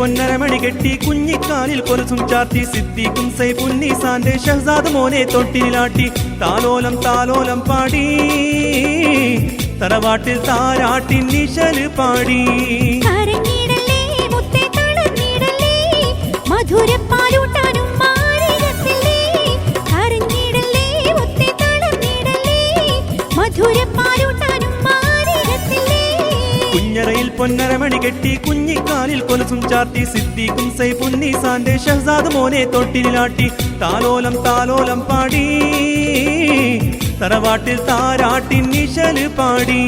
പൊന്നരമണി കെട്ടി കുഞ്ഞിക്കാലിൽ കൊലുസും ചാർത്തി സിദ്ദീഖും സൈഫുൻ നീസാന്റെ ഷഹ്സാദ് മോനെ തൊട്ടിലാട്ടി താലോലം താലോലം പാടി തറവാട്ടിൽ താരാട്ടിൻ നിശല് പാടി കുഞ്ഞറയിൽ പൊന്നരമണി കെട്ടി കുഞ്ഞിക്കാലിൽ കൊലുസും ചാർത്തി സിദ്ദീഖും സൈഫുൻ നീസാന്റെ ഷഹ്സാദ് മോനെ തൊട്ടിലാട്ടി താലോലം താലോലം പാടി തറവാട്ടിൽ താരാട്ടിൻ നിശല് പാടി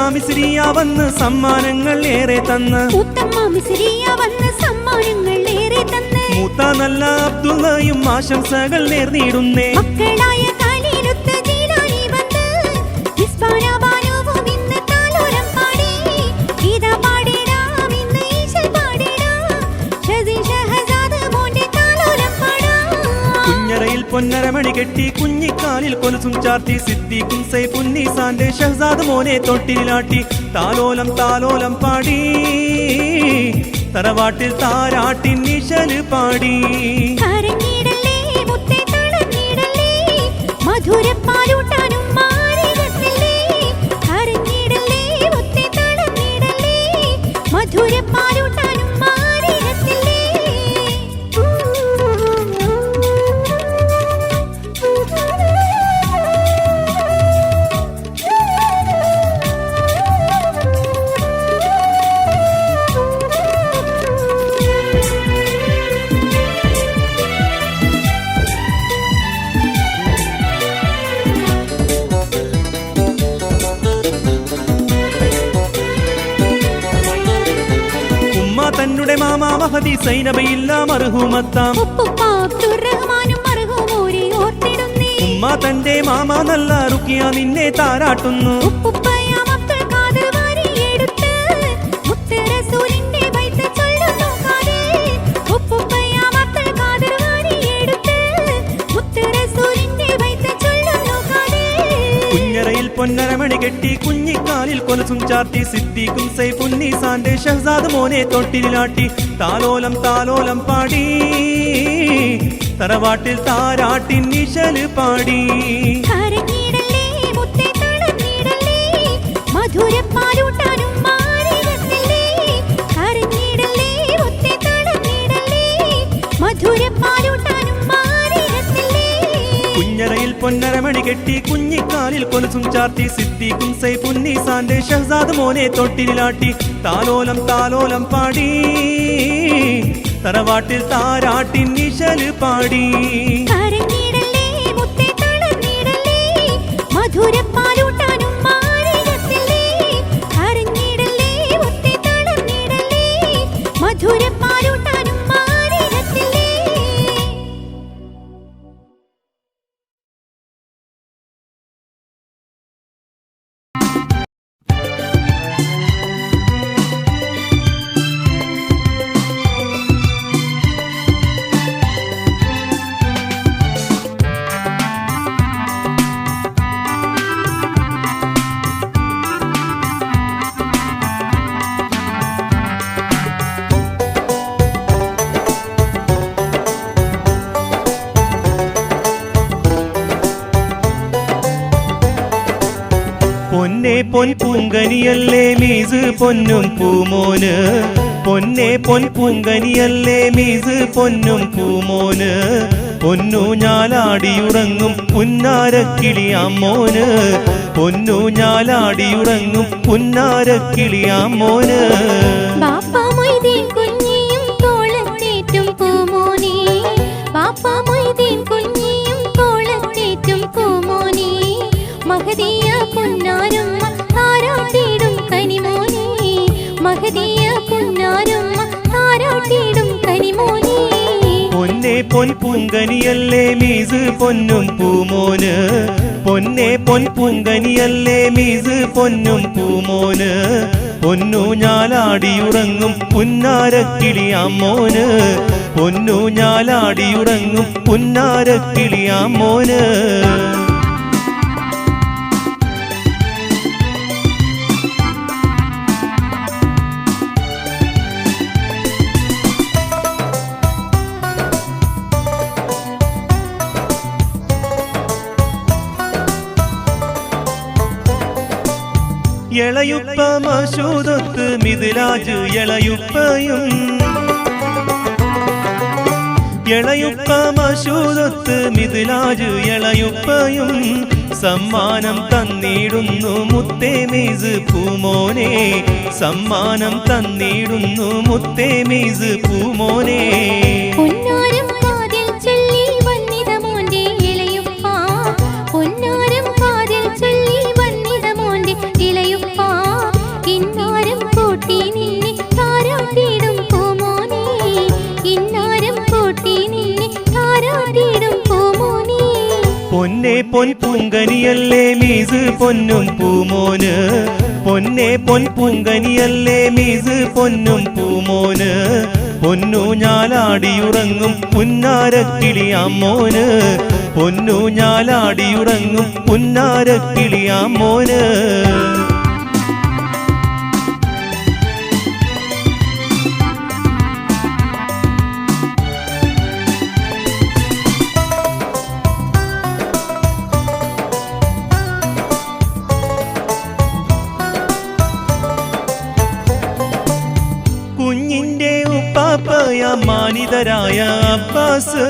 മിസ്രിയ വന്ന് സമ്മാനങ്ങൾ ഏറെ തന്ന് മൂത്ത നല്ല അബ്ദുള്ളയും ആശംസകൾ നേർന്നിടുന്നേ പൊന്നരമണി കെട്ടി കുഞ്ഞിക്കാലിൽ കൊലുസും ചാർത്തി സിദ്ദീഖും സൈഫുൻ നീസാന്റെ ഷഹ്സാദ് മോനെ തൊട്ടിലാട്ടി താലോലം താലോലം പാടി തറവാട്ടിൽ താരാട്ടിൻ നിശല് പാടി തന്നുടെ മാമാ മഹദി സൈനബയില്ല മർഹൂമത്താം ഉമ്മ തന്റെ മാമാ നല്ല റുക്കിയ നിന്നെ താരാട്ടുന്നു പൊന്നരമണി കെട്ടി കുഞ്ഞിക്കാലിൽ കൊലുസും ചാർത്തി സിദ്ദീഖും സൈഫുൻ നീസാന്റെ ഷഹ്സാദ് മോനെ തൊട്ടിലാട്ടി താലോലം താലോലം പാടി തറവാട്ടിൽ താരാട്ടിൻ നിശല് പാടി കുഞ്ഞറയിൽ പൊന്നരമണി കെട്ടി കുഞ്ഞിക്കാലിൽ കൊലുസും ചാർത്തി സിദ്ദീഖും സൈഫുൻ നീസാന്റെ ഷഹ്സാദ് മോനെ തൊട്ടിലാട്ടി താലോലം താലോലം പാടി തറവാട്ടിൽ താരാട്ടിൻ നിശല് പാടി പൊൻപൂങ്കനിയല്ലേ മീസ് പൊന്നും പൂമോന് പൊന്നെ പൊൻപൂങ്കനിയല്ലേ മീസ് പൊന്നും പൂമോന് പൊന്നു ഞാലാടിയുറങ്ങും പുന്നാരക്കിളിയാമോന് പൊന്നു ഞാലാടിയുറങ്ങും പുന്നാരക്കിളിയാമോന് ബാപ്പാ മൊയ്തീൻ കുഞ്ഞിയും തോളത്തേറ്റും പൂമോനെ ബാപ്പാ മൊയ്തീൻ കുഞ്ഞിയും തോളത്തേറ്റും പൂമോനെ മഹദിയ പുന്നാരുമ്മ താരാട്ടിടും കനിമോനെ മഹദിയ പുന്നാരുമ്മ താരാട്ടിടും കനിമോനെ പൊന്നെ പൊൻപൂങ്കനിയല്ലേ മീസ് പൊന്നും പൂമോന് പൊന്നെ പൊൻപൂങ്കനിയല്ലേ മീസ് പൊന്നും പൂമോന് പൊന്നു ഞാലാടിയുറങ്ങും പുന്നാരക്കിളിയാമോന് പൊന്നു ഞാലാടിയുറങ്ങും പുന്നാരക്കിളിയാമോന് എളയുപ്പ മശൂദത്ത് മിദ്ലാജ് എളയുപ്പയും എളയുപ്പ മശൂദത്ത് മിദ്ലാജ് എളയുപ്പയും സമ്മാനം തന്നിടുന്നു മുത്തേ മീസ് പൂമോനെ സമ്മാനം തന്നിടുന്നു മുത്തേ മീസ് പൂമോനെ പൊന്നാരം കാതിൽ ചൊല്ലി വന്നിത മോന്റെ ഇളയുപ്പ പൊന്നാരം കാതിൽ ചൊല്ലി വന്നിത മോന്റെ ഇളയുപ്പ ഇന്നാരം കൂട്ടി നിന്നെ താരാട്ടിടും പൂമോനെ ഇന്നാരം കൂട്ടി നിന്നെ താരാട്ടിടും പൂമോനെ പൊന്നെ പൊൻപൂങ്കനിയല്ലേ മീസ് പൊന്നും പൂമോന് പൊന്നെ പൊൻപൂങ്കനിയല്ലേ മീസ് പൊന്നും പൂമോന് പൊന്നു ഞാലാടിയുറങ്ങും പുന്നാരക്കിളിയാമോന് പൊന്നു ഞാലാടിയുറങ്ങും പുന്നാരക്കിളിയാമോന് കുഞ്ഞിന്റെ ഉപ്പാപ്പയ മാനിതരായ അബ്ബാസ്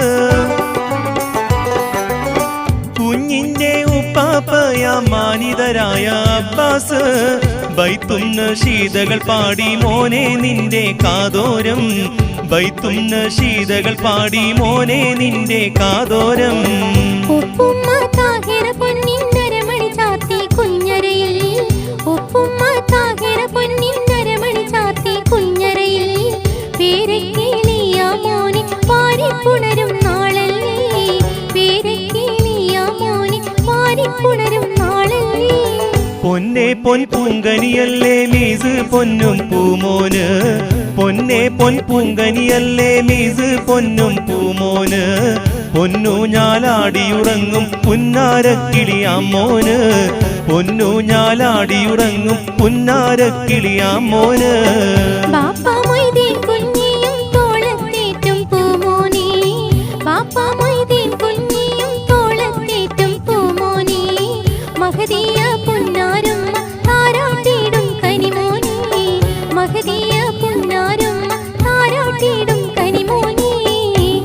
കുഞ്ഞിന്റെ ഉപ്പാപ്പയ മാനിതരായ അബ്ബാസ് ബൈത്തുന്ന ശീതകൾ പാടി മോനെ നിന്റെ കാതോരം ബൈത്തുന്ന ശീതകൾ പാടി മോനെ നിന്റെ കാതോരം ഉപ്പുമ്മ താഹിറ പൊന്നിന്നരമണി ചാത്തി കുഞ്ഞരയിൽ ഉപ്പുമ്മ താഹിറ പൊന്നിന്നരമണി ചാത്തി കുഞ്ഞരയിൽ പേരക്കേളിയാ മോനെ പാരിപ്പുണരും നാളല്ലേ പേരക്കേളിയാ മോനെ പാരിപ്പുണരും നാളല്ലേ പൊന്നെ പൊൻപൂങ്കനിയല്ലേ മീസ് പൊന്നും പൂമോന് പൊന്നെ പൊൻപൂങ്കനിയല്ലേ മീസ് പൊന്നും പൂമോന് പൊന്നു ഞാലാടിയുറങ്ങും പുന്നാരക്കിളിയാമോന് പൊന്നു ഞാലാടിയുറങ്ങും പുന്നാരക്കിളിയാമോന് ബാപ്പാ മൊയ്തീൻ കുഞ്ഞിയും തോളത്തേറ്റും പൂമോനെ ബാപ്പാ മൊയ്തീൻ കുഞ്ഞിയും തോളത്തേറ്റും പൂമോനെ മഹദിയ പുന്നാരുമ്മ താരാട്ടിടും കനിമോനെ മഹദിയ പുന്നാരുമ്മ താരാട്ടിടും കനിമോനെ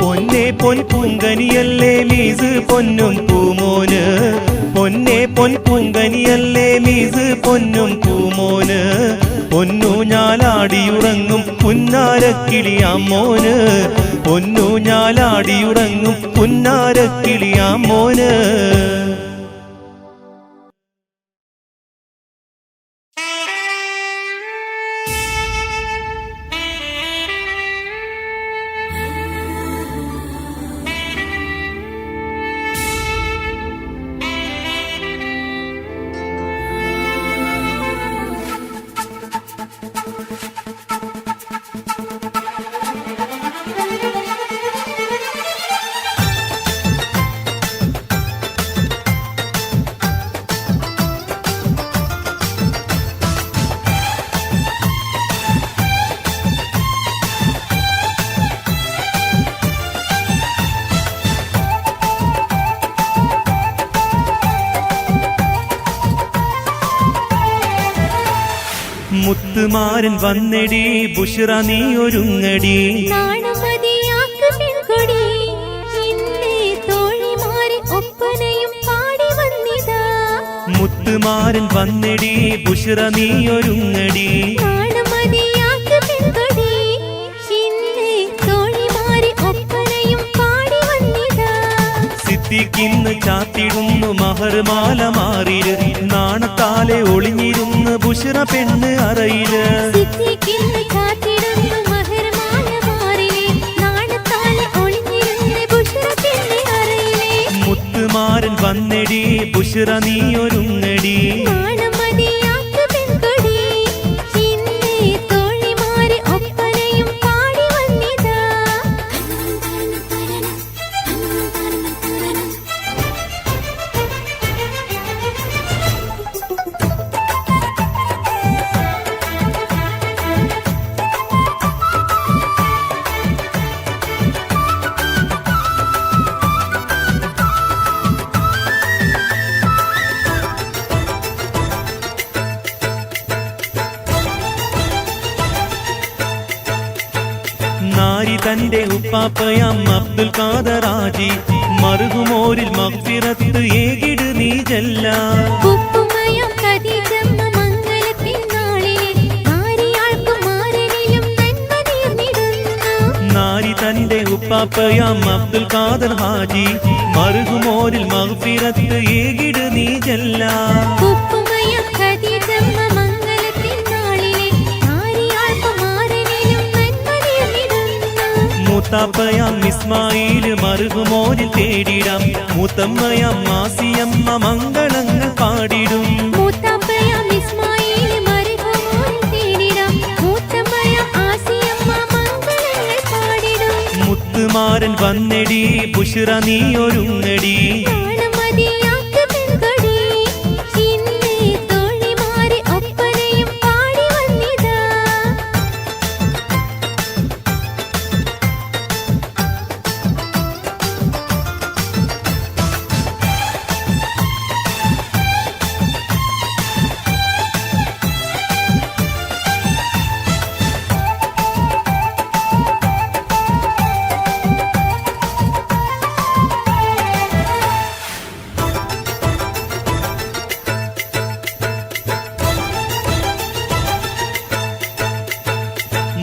പൊന്നെ പൊൻപൂങ്കനിയല്ലേ മീസ് പൊന്നും പൂമോന് പൊന്നെ പൊൻപൂങ്കനിയല്ലേ മീസ് പൊന്നും പൂമോന് പൊന്നു ഞാലാടിയുറങ്ങും പുന്നാരക്കിളിയാമോന് പൊന്നു ഞാലാടിയുറങ്ങും പുന്നാരക്കിളിയാമോന് മുത്തുമാരൻ വന്നെടി ബുഷ്റ നീ ഒരുങ്ങടി നാണമതിയാക്ക് പെൺകൊടി ഇന്നേ തോഴിമാരെ ഒപ്പനയും പാടി വന്നിതാ മുത്തുമാരൻ വന്നെടി ബുഷ്റ നീ ഒരുങ്ങടി നാണമതിയാക്ക് പെൺകൊടി ഇന്നേ തോഴിമാരെ ഒപ്പനയും പാടി വന്നിതാ സിദ്ദീഖിന്ന് ചാത്തിടുന്നു മഹർമാല മാറില് നാണത്താലെ ഒളിഞ്ഞിരുന്ന് ബുഷ്റ പെണ്ണ് അറയില് സിദ്ദീഖിന്ന് ചാത്തിടുന്നു മഹർമാല മാറിലെ നാണത്താലെ ഒളിഞ്ഞിരുന്ന് ബുഷ്റ പെണ്ണ് അറയിലെ മുത്തുമാരൻ വന്നെടി ബുഷ്റ നീ ഒരുങ്ങടി നാണമതിയാക്ക് പെൺകൊടി ഇന്നേ തോഴിമാരെ ഒപ്പനയും പാടി വന്നിതാ നാരി തന്റെ ഉപ്പാപ്പയാം അബ്ദുൽ ഖാദറാജി മറുകുമോരിൽ മഗ്ഫിറത്ത് ഏകിട് നീ ജല്ല ഉപ്പുമയം ഖദീജമ്മ മംഗലത്തിൻ നാളിലെ നാരിയാൾക്കും മാരനിലും നന്മ നേർന്നിടുന്നു നാരി തന്റെ ഉപ്പാപ്പയാം അബ്ദുൽ ഖാദർ ഹാജി മറുകുമോരിൽ മഗ്ഫിറത്ത് ഏകിട് നീ ജല്ല ഉപ്പുമയം ഖദീജമ്മ മംഗലത്തിൻ നാളിലെ നാരിയാൾക്കും മാരനിലും നന്മ നേർന്നിടുന്നു മൂത്താപ്പയാം ഇസ്മായിൽ മറുകുമോരിൽ തേടിടാം മൂത്തമ്മയാം മാസിയമ്മ മംഗളങ്ങൾ പാടിടും മൂത്തമ്മയാം ഇസ്മായിൽ മരുകമോൻ തേടിടാം മൂത്തമ്മയാം ആസിയമ്മ മംഗളങ്ങൾ പാടിടും മുത്തുമാരൻ വന്നെടി ബുഷ്റ നീ ഒരുങ്ങടി നാണമതിയാക്ക് പെൺകൊടി ഇന്നേ തോഴിമാരെ ഒപ്പനയും പാടി വന്നിതാ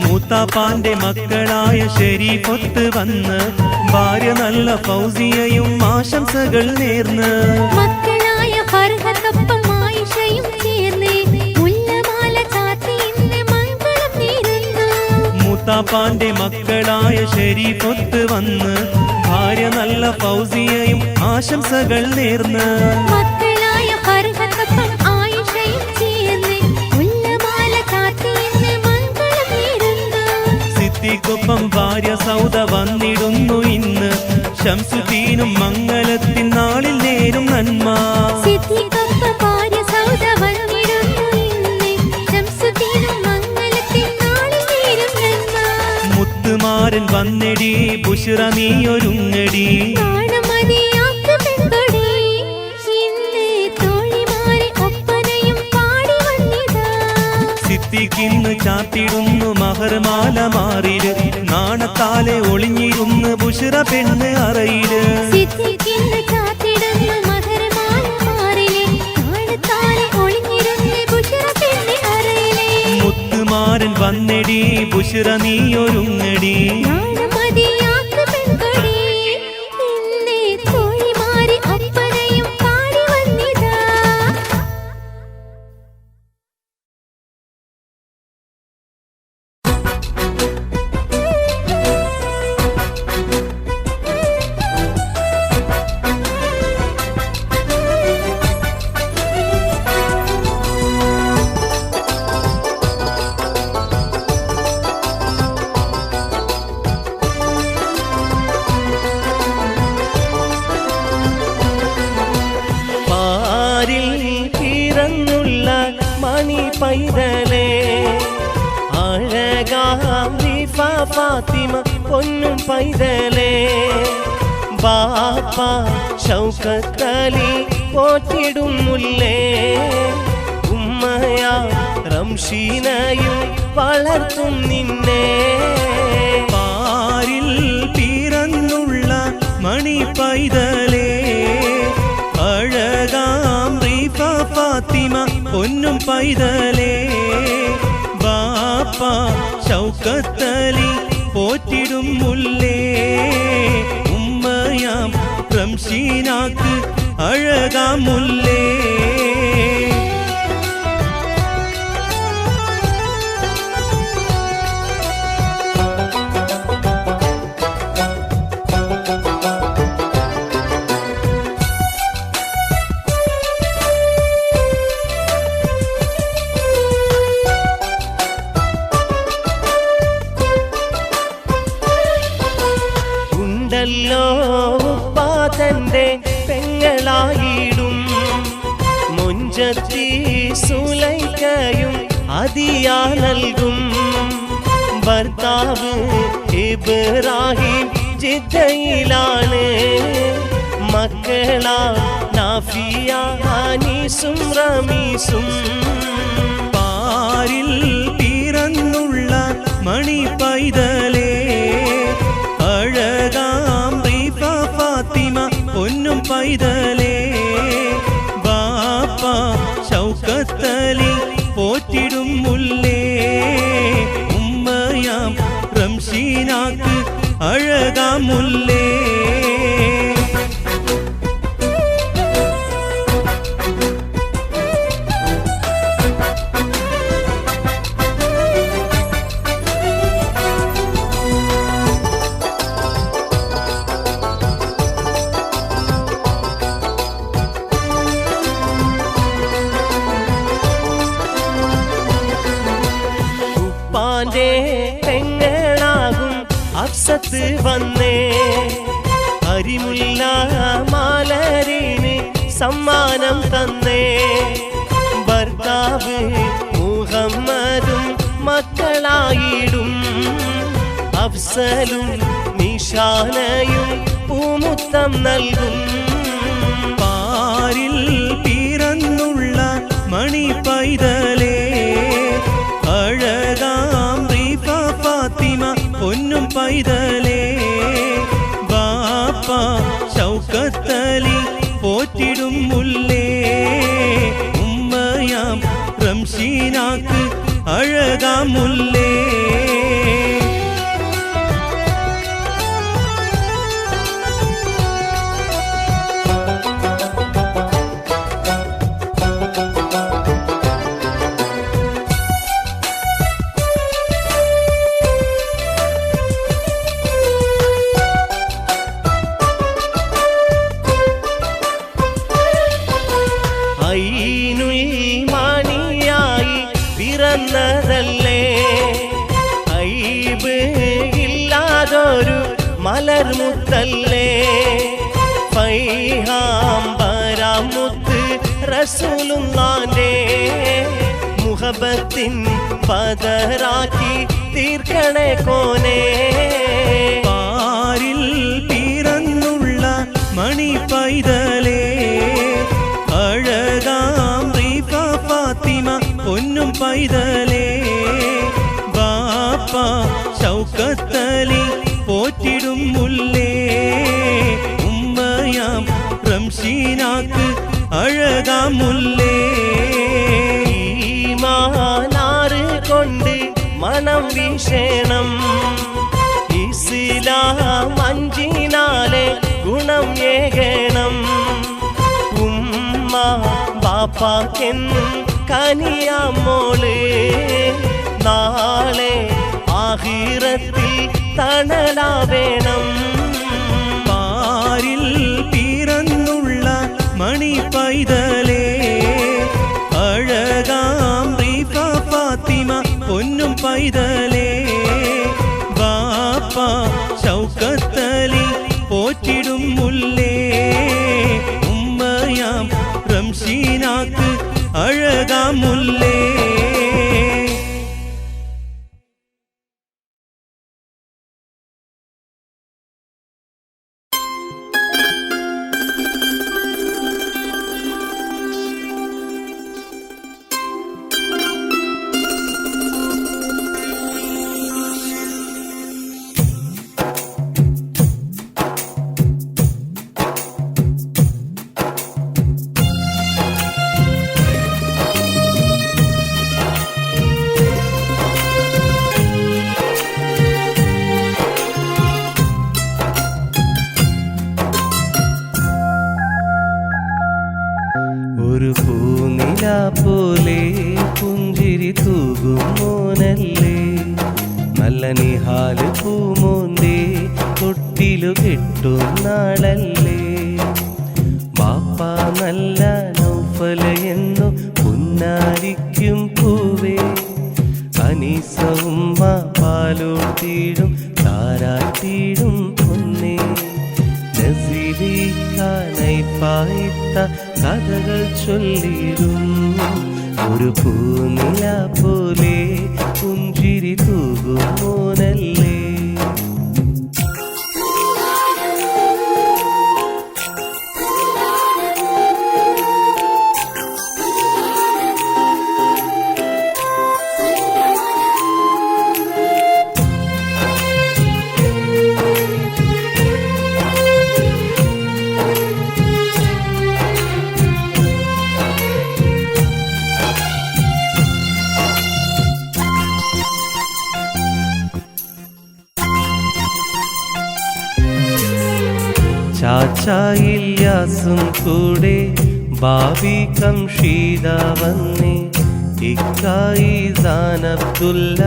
മൂത്താപ്പാന്റെ മക്കളായ ഷെരീഫൊത്ത് വന്ന് ഭാര്യ നല്ല ഫൗസിയയും ആശംസകൾ നേർന്ന് മക്കളായ ഫർഹത്തൊപ്പം ആയിഷയും ചേർന്ന് മുല്ലമാല ചാർത്തി ഇന്ന് മംഗളം നേരുന്നു മൂത്താപ്പാന്റെ മക്കളായ ഷെരീഫൊത്ത് വന്ന് ഭാര്യ നല്ല ഫൗസിയയും ആശംസകൾ നേർന്ന് മക്കളായ ഫർഹത്തൊപ്പം ആയിഷയും ചേർന്ന് മുല്ലമാല ചാർത്തി ഇന്ന് മംഗളം നേരുന്നു സിദ്ദീഖൊപ്പം ഭാര്യ സൗദ വന്നിടുന്നു ഇന്ന് ശംസുദ്ദീനും മംഗലത്തിൻ നാളിൽ നേരും നന്മ സിദ്ദീഖൊപ്പം ഭാര്യ സൗദ വന്നിടുന്നു ഇന്ന് ശംസുദ്ദീനും മംഗലത്തിൻ നാളിൽ നേരും നന്മ മുത്തുമാരൻ വന്നെടി ബുഷ്റ നീ ഒരുങ്ങടി നാണമതിയാക്ക് പെൺകൊടി ഇന്നേ തോഴിമാരെ ഒപ്പനയും പാടി വന്നിതാ സിദ്ദീഖിന്ന് ചാത്തിടുന്നു മഹർമാല മാറില് നാണത്താലെ ഒളിഞ്ഞിരുന്ന് ബുഷ്റ പെണ്ണ് അറയില് സിദ്ദീഖിന്ന് ചാത്തിടുന്നു മഹർമാല മാറിലെ നാണത്താലെ ഒളിഞ്ഞിരുന്ന് ബുഷ്റ പെണ്ണ് അറയിലെ മുത്തുമാരൻ വന്നെടി ബുഷ്റ നീ ഒരുങ്ങടി നാണമതിയാക്ക് പെൺകൊടി ഇന്നേ തോഴിമാരെ ഒപ്പനയും പാടി വന്നിതാ പൈതലേ അഴകാം ഫാത്തിമ പൊന്നും പൈതലേ ബാപ്പ ഷൗക്കത്തലി പോറ്റിടും മുല്ലേ ഉമ്മയാ റംഷീനയും വളർത്തും നിന്നെ. പാരിൽ പിറന്നുള്ള മണി പൈതലേ അഴകാം റീഫ ഫാത്തിമ പൊന്നും പൈതലേ ബാപ്പ ഷൗക്കത്തലി പോറ്റിടും മുല്ലേ ഉമ്മയാം റംഷീനാക്ക് അഴകാം മുല്ലേ. ഉണ്ടല്ലോ ഉപ്പാതന്റെ പെങ്ങളായിടും മുഞ്ചത്തി സുലൈക്കയും അതിയാ നൽകും. ഭർത്താവ് ഇബ്രാഹിം ജിദ്ദയിലാണ്. മക്കളാ നാഫിയ അനീസും റമീസും. പാരിൽ പിറന്നുള്ള മണി പൈതലേ അഴകാം റീഫ ഫാത്തിമ പൊന്നും പൈതലേ ബാപ്പ ഷൗക്കത്തലി പോറ്റിടും മുല്ലേ ഉമ്മയാം റംഷീനാക്ക് അഴകാം മുല്ലേ. ഉപ്പാന്റെ പെങ്ങളാകും അഫ്സത്ത് വന്നേ. അരിമുല്ല മാലരിന് സമ്മാനം തന്നേ. ഭർത്താവ് മുഹമ്മദും മക്കളായിടും. അഫ്സലും നിശാനയും പൂമുത്തം നൽകും. പാരിൽ പിറന്നുള്ള മണി പൈതലേ അഴകാം റീഫ ഫാത്തിമ പൊന്നും പൈതലേ ബാപ്പ ഷൗക്കത്തലി പോറ്റിടും മുല്ലേ ഉമ്മയാം റംഷീനാക്ക് അഴകാം മുല്ലേ. മണിയായി പിറന്നതല്ലേ ഐബ് ഇല്ലാതൊരു മലർമുത്തല്ലേ. ഫൈഹാംബരാമുത്ത് റസൂലുള്ളാന്റെ മുഹബത്തിൻ പദറാക്കി തീർക്കണേ കോനേ. പാരിൽ പിറന്നുള്ള മണി പൈതലേ അഴകാം റീഫ ഫാത്തിമ പൊന്നും പൈതലേ ബാപ്പ ഷൗക്കത്തലി പോറ്റിടും മുല്ലേ ഉമ്മയാം റംഷീനാക്ക് അഴകാം മുല്ലേ. ഈമാനാറ് കൊണ്ട് മണം വീശേണം. ഇസ്ലാം അഞ്ചിനാലെ ഗുണം ഏകണം. ഉമ്മ ബാപ്പാക്കെന്നും കനിയാമോള് നാളെ ആഖിറത്തിൽ തണലാവേണം. പാരിൽ പിറന്നുള്ള മണി പൈതലേ അഴകാം റീഫ ഫാത്തിമ പൊന്നും പൈതലേ ബാപ്പ ഷൗക്കത്തലി പോറ്റിടും മുല്ലേ ഉമ്മയാം റംഷീനാക്ക് അഴകാം മുല്ലേ. ഒരു പൂനില പോലെ പുഞ്ചിരി തൂകും മോനല്ലേ നല്ല നിഹാല് പൂമോന്തേ തൊട്ടിലു കെട്ടും നാളല്ലേ ബാപ്പ നല്ല നൗഫലയെന്നു പുന്നാരിക്കും പൂവേ അനീസ ഉമ്മ പാലോട്ടിയിടും താരാട്ടിയിടും പൊന്നേ നസീലിക്കാനായി പായിത്ത കഥകൾ ചൊല്ലിടും ഒരു പൂനില പോലെ പുഞ്ചിരി തൂകും മോനല്ലേ ചാച്ചായില്യാസും കൂടെ ബാബി കംഷീദ വന്നേ ഇക്കായി സാനബ്ദുല്ല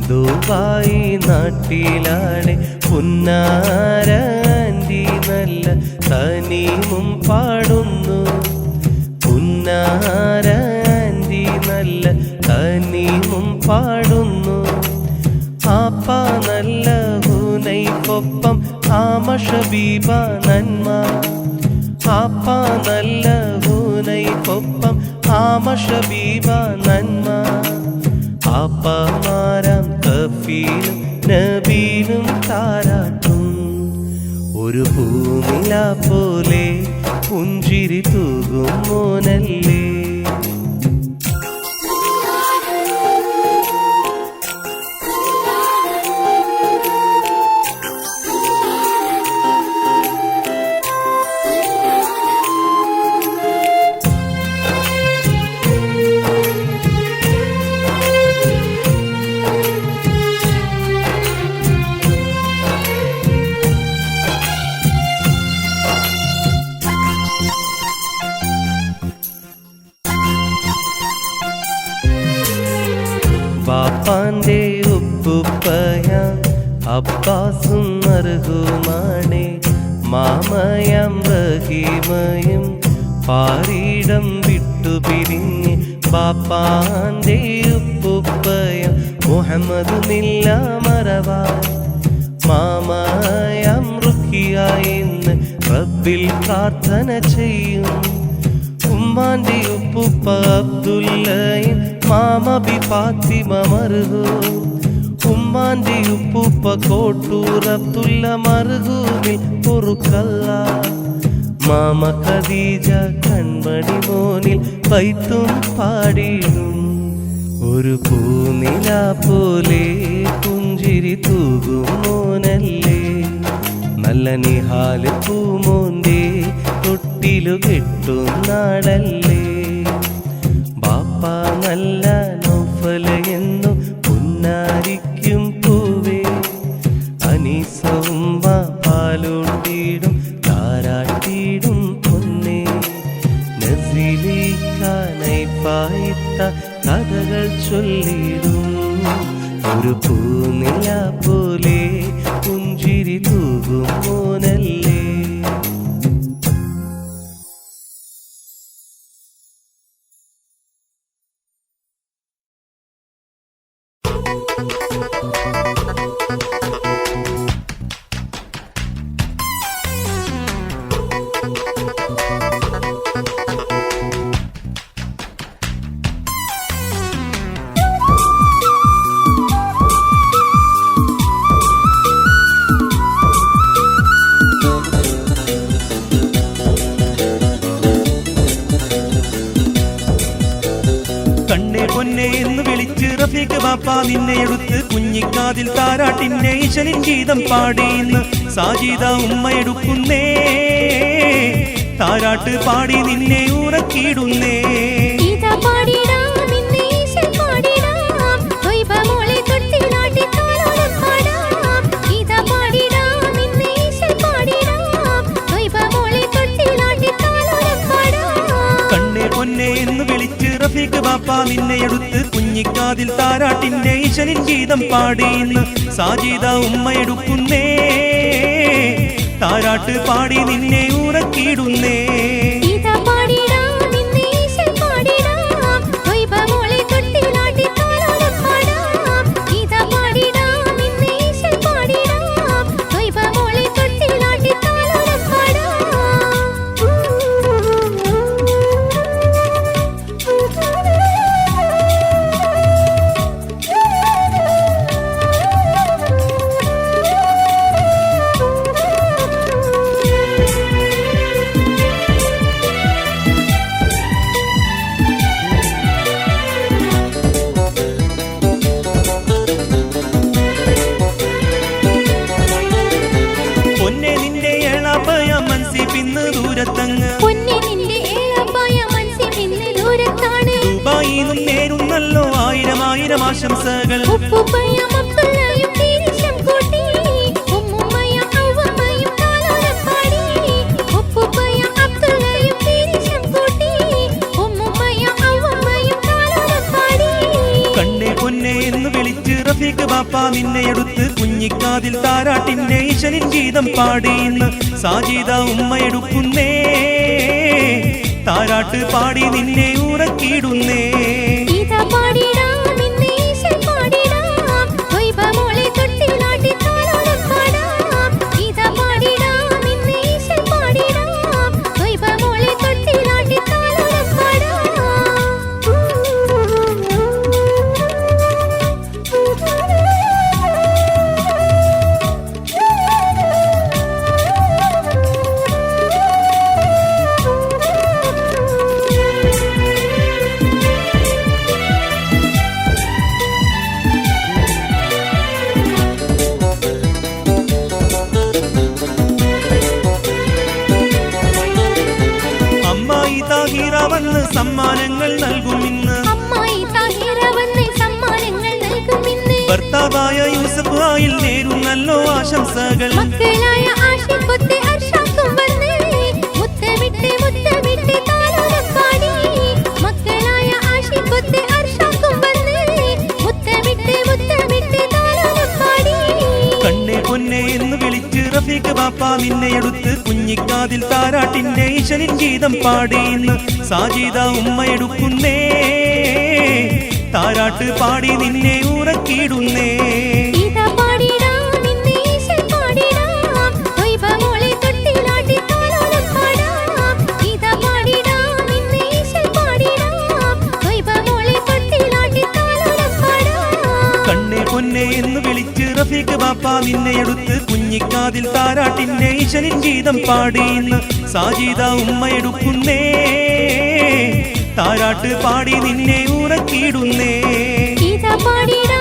ദുബായി നാട്ടിലാണ് പുന്നാരാൻറ്റി നല്ല തനീമും പാടുന്നു പുന്നാരാൻറ്റി നല്ല തനീമും പാടുന്നു ആപ്പ നല്ല ഹുനൈക്കൊപ്പം ആമഷബീബ നന്മ ആപ്പ നല്ല ഹുനൈക്കൊപ്പം ആമഷബീബ നന്മ ആപ്പമാരാം കഫീലും നബീലും താരാട്ടും ഒരു പൂനില പോലെ പുഞ്ചിരി തൂകും മോനല്ലേ ബാപ്പാന്റെ ഉപ്പുപ്പയ അബ്ബാസും മർഹൂമാണേ മാമയം റഹീമയും പാരീടം വിട്ടുപിരിഞ്ഞ് ബാപ്പാന്റെ ഉപ്പുപ്പയം മുഹമ്മദുമില്ല മറവാ മാമയം റുഖിയായിന്ന് റബ്ബിൽ പ്രാർത്ഥന ചെയ്യും ഉമ്മാന്റെ ഉപ്പുപ്പ അബ്ദുല്ലയും മാമബി ഫാത്തിമ മർഹൂ ഉമ്മാന്റെ ഉപ്പുപ്പ കോട്ടൂർ അബ്ദുല്ല മർഹൂമിൽ പൊറുക്കല്ല മാമ ഖദീജ കൺമണി മോനിൽ പൈത്തും പാടിയും ഒരു പൂനില പോലെ പുഞ്ചിരി തൂകും മോനല്ലേ നല്ല നിഹാല് പൂമോന്തേ തൊട്ടിലു കെട്ടും നാടല്ലേ ബാപ്പ നല്ല നൗഫലയെന്നു പുന്നാരിക്കും പൂവേ അനീസ ഉമ്മ പാലോട്ടിയിടും താരാട്ടിയിടും പൊന്നേ നസീലിക്കാനായി പായിത്ത കഥകൾ ചൊല്ലിടും ഒരു പൂനില പോലെ പുഞ്ചിരി തൂകും മോനല്ലേ റഫീഖ് ബാപ്പ നിന്നെ എടുത്ത് കുഞ്ഞിക്കാതിൽ താരാട്ടിന്റെ ഈശനിൻ ഗീതം പാടിന്ന് സാജിദ ഉമ്മ എടുക്കുന്നേ താരാട്ട് പാടി നിന്നെ ഉറക്കിയിടുന്നേ പൊന്നെ എന്ന് വിളിച്ച് റഫീഖ് ബാപ്പ നിന്നെ എടുത്ത് കുഞ്ഞിക്കാതിൽ താരാട്ടിന്റെ ഈശനിൻ ഗീതം പാടിയിന്ന് സാജിദ ഉമ്മയെടുക്കുന്നേ താരാട്ട് പാടി നിന്നെ ഉറക്കിയിടുന്നേ ഇതാ പാടിടാ നിന്നെ ഈശൻ പാടിടാ തൊയ്ബ മോളെ തൊട്ടിലാട്ടി താലോലം പാടാം ഇതാ പാടിടാ നിന്നെ ഈശൻ പാടിടാ തൊയ്ബ മോളെ തൊട്ടിലാട്ടി താലോലം പൊന്നെ നിന്റെ ഏളാപ്പയ മനസ്സി പിന്ന് ദൂരത്തങ്ങ് പൊന്നെ നിന്റെ ഏളപ്പായ മനസ്സിൽ നിന്ന് ദൂരത്താണ് ദുബായിന്നും നേരുന്നല്ലോ ആയിരം ആയിരം ആശംസകൾ ഉപ്പുപ്പയും അബ്ദുള്ളയും തിരിശം കൂട്ടി ഉമ്മുമ്മയും ഔവമ്മയും താലോലം പാടി ഉപ്പുപ്പയും അബ്ദുള്ളയും തിരിശം കൂട്ടി ഉമ്മുമ്മയും ഔവമ്മയും താലോലം പാടി കണ്ണേ പൊന്നെ എന്ന് വിളിച്ച് റഫീഖ് ബാപ്പ നിന്നെ എടുത്ത് കുഞ്ഞിക്കാതിൽ താരാട്ടിന്റെ ഈശനിൻ ഗീതം പാടിയിന്ന് സാജിദ ഉമ്മയെടുക്കുന്നേ താരാട്ട് പാടി നിന്നെ ഉറക്കിയിടുന്നേ ഇതാ പാടിടാ നിന്നെ ഈശൻ പാടിടാ തൊയ്ബ മോളെ തൊട്ടിലാട്ടി താലോലം പാടാം ഇതാ പാടിടാ നിന്നെ ഈശൻ പാടിടാ തൊയ്ബ മോളെ തൊട്ടിലാട്ടി താലോലം അമ്മായി താഹിറ വന്ന് സമ്മാനങ്ങൾ നൽകും ഇന്ന് അമ്മായി താഹിറ വന്ന് സമ്മാനങ്ങൾ നൽകുമിന്ന് ഭർത്താവായ യൂസഫ് ആയിൽ നേരുന്നല്ലോ ആശംസകൾ മക്കളായ ആഷിഖൊത്ത് അർഷാക്കും വന്ന് മുത്തമിട്ട് താലോലം പാടി മക്കളായ ആഷിഖൊത്ത് അർഷാക്കും വന്ന് മുത്തമിട്ട് താലോലം പാടി കണ്ണേ പൊന്നെ എന്ന് വിളിച്ച് റഫീഖ് ബാപ്പ നിന്നെ എടുത്ത് കുഞ്ഞിക്കാതിൽ താരാട്ടിന്റെ ഈശനിൻ ഗീതം പാടിയിന്ന് സാജിദ ഉമ്മയെടുക്കുന്നേ താരാട്ട് പാടി നിന്നെ ഉറക്കിയിടുന്നേ ഇതാ പാടിടാ നിന്നെ ഈശൻ പാടിടാ തൊയ്ബ മോളെ തൊട്ടിലാട്ടി താലോലം പാടാം ഇതാ പാടിടാ നിന്നെ ഈശൻ പാടിടാ തൊയ്ബ മോളെ തൊട്ടിലാട്ടി താലോലം പാടാം കണ്ണേ പൊന്നെ എന്ന് വിളിച്ച് റഫീഖ് ബാപ്പ നിന്നെ എടുത്ത് കുഞ്ഞിക്കാതിൽ താരാട്ടിന്റെ ഈശനിൻ ഗീതം പാടിയിന്ന് സാജിദ ഉമ്മയെടുക്കുന്നേ താരാട്ട് പാടി നിന്നെ ഉറക്കിയിടുന്നേ ഇതാ പാടിടാ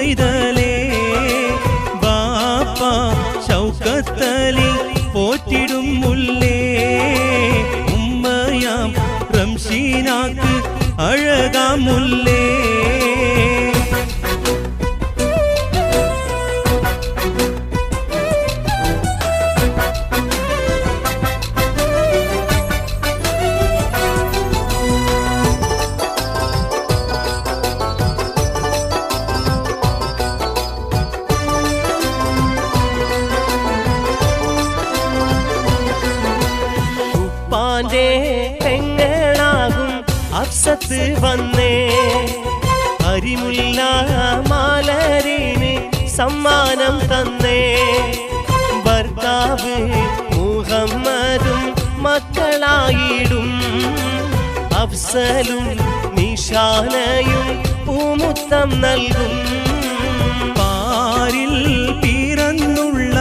പൈതലേ ബാപ്പ ഷൗക്കത്തലി പോറ്റിടും മുല്ലേ ഉമ്മയാം റംഷീനാക്ക് അഴകാം മുല്ലേ പെങ്ങളാകും അഫ്സത്ത് വന്നേ അരിമുല്ല മാലരിന് സമ്മാനം തന്നേ ഭർത്താവ് മുഹമ്മദും മക്കളായിടും അഫ്സലും നിശാനയും പൂമുത്തം നൽകും പാരിൽ പിറന്നുള്ള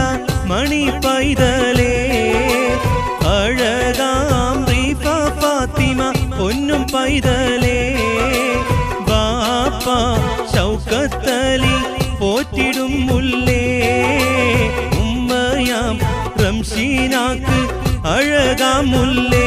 മണി പൈതലേ അഴകാം റീഫ ഫാത്തിമ പൊന്നും പൈതലേ ബാപ്പ ഷൗക്കത്തലി പോറ്റിടും മുല്ലേ ഉമ്മയാം റംഷീനാക്ക് അഴകാം മുല്ലേ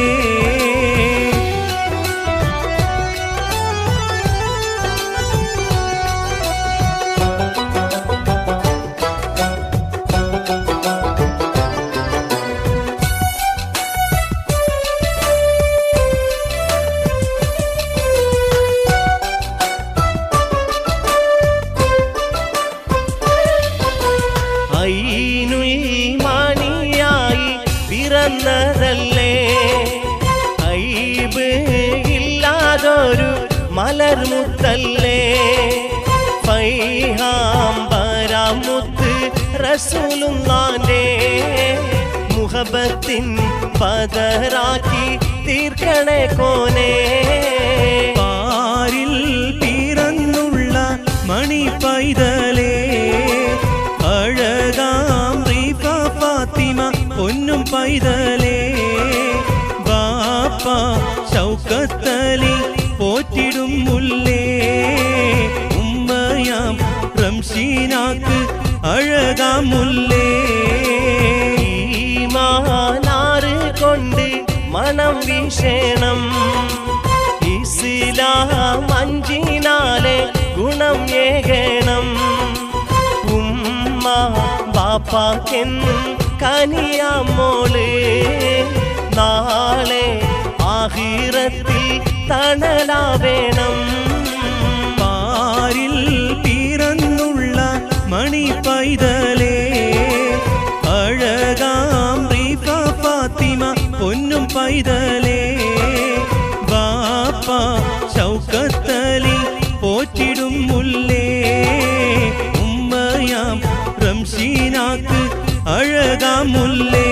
മണിയായി പിറന്നതല്ലേ ഐബ് ഇല്ലാതൊരു മലർമുത്തല്ലേ ഫൈഹാംബരാമുത്ത് റസൂലുള്ളാന്റെ മുഹബത്തിൻ പദറാക്കി തീർക്കണേ കോനേ പാരിൽ പിറന്നുള്ള മണി പൈതലേ അഴകാം റീഫ ഫാത്തിമ പൊന്നും പൈതലേ ബാപ്പ ഷൗക്കത്തലി പോറ്റിടും മുല്ലേ ഉമ്മയാം റംഷീനാക്ക് അഴകാം മുല്ലേ ഈമാനാറ് കൊണ്ട് മണം വീശേണം ഇസ്ലാം അഞ്ചിനാലെ ഗുണം ഏകണം ഉമ്മ ബാപ്പാക്കെന്നും കനിയാമോള് നാളെ ആഖിറത്തിൽ തണലാവേണം പാരിൽ പിറന്നുള്ള മണി പൈതലേ അഴകാം റീഫ ഫാത്തിമ പൊന്നും പൈതലേ ബാപ്പ ഷൗക്കത്തലി പോറ്റിടും മുല്ലേ ഉമ്മയാം റംഷീനാക്ക് അഴകാം മുല്ലേ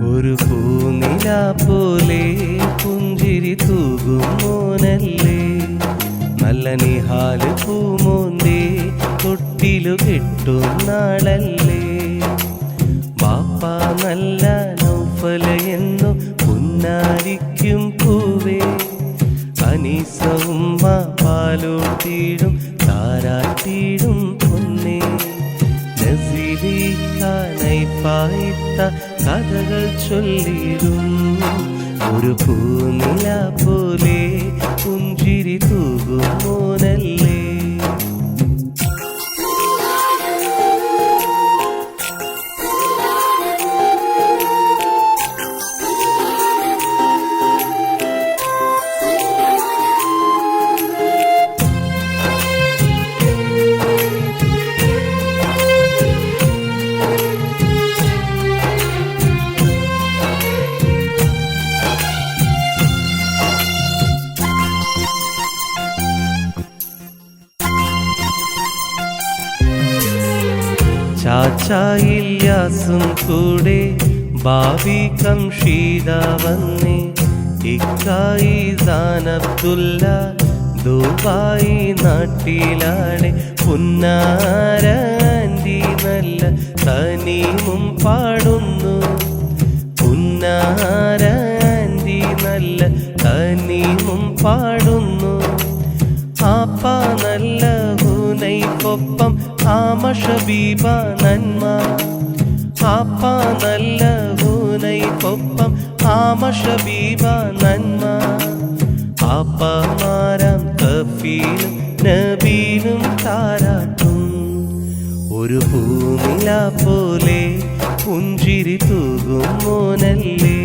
ഒരു പൂനില പോലെ പുഞ്ചിരി തൂകും മോനല്ലേ നല്ല നിഹാല് പൂമോന്തേ തൊട്ടിലു കെട്ടും നാളല്ലേ ബാപ്പ നല്ല നൗഫല എന്നു പുന്നാരിക്കും പൂവേ അനീസ ഉമ്മ പാലോട്ടിടും താരാട്ടിടും പൊന്നേ നസിലിക്കാനൈപ്പായിത്ത കഥകൾ ചൊല്ലിടും ഒരു പൂനില പോലെ പുഞ്ചിരി തൂകും മോനല്ലേ ബാച്ചായില്യാസും കൂടെ ബാബി കംഷീദ വന്നേ ഇക്കായി സാനബ്ദുല്ല ദുബായി നാട്ടിലാണ് പുന്നാരൻ്റി നല്ല തനീമും പാടുന്നു പുന്നാരൻ്റി നല്ല തനീമും പാടുന്നു ആപ്പ നല്ല ഹുനൈക്കൊപ്പം ആമഷബീബ നന്മ ആപ്പ നല്ല ഹുനൈക്കൊപ്പം ആമഷബീബ നന്മ ആപ്പമാരാം കഫീലും നബീനും താരാട്ടും ഒരു പൂനില പോലെ പുഞ്ചിരി തൂകും മോനല്ലേ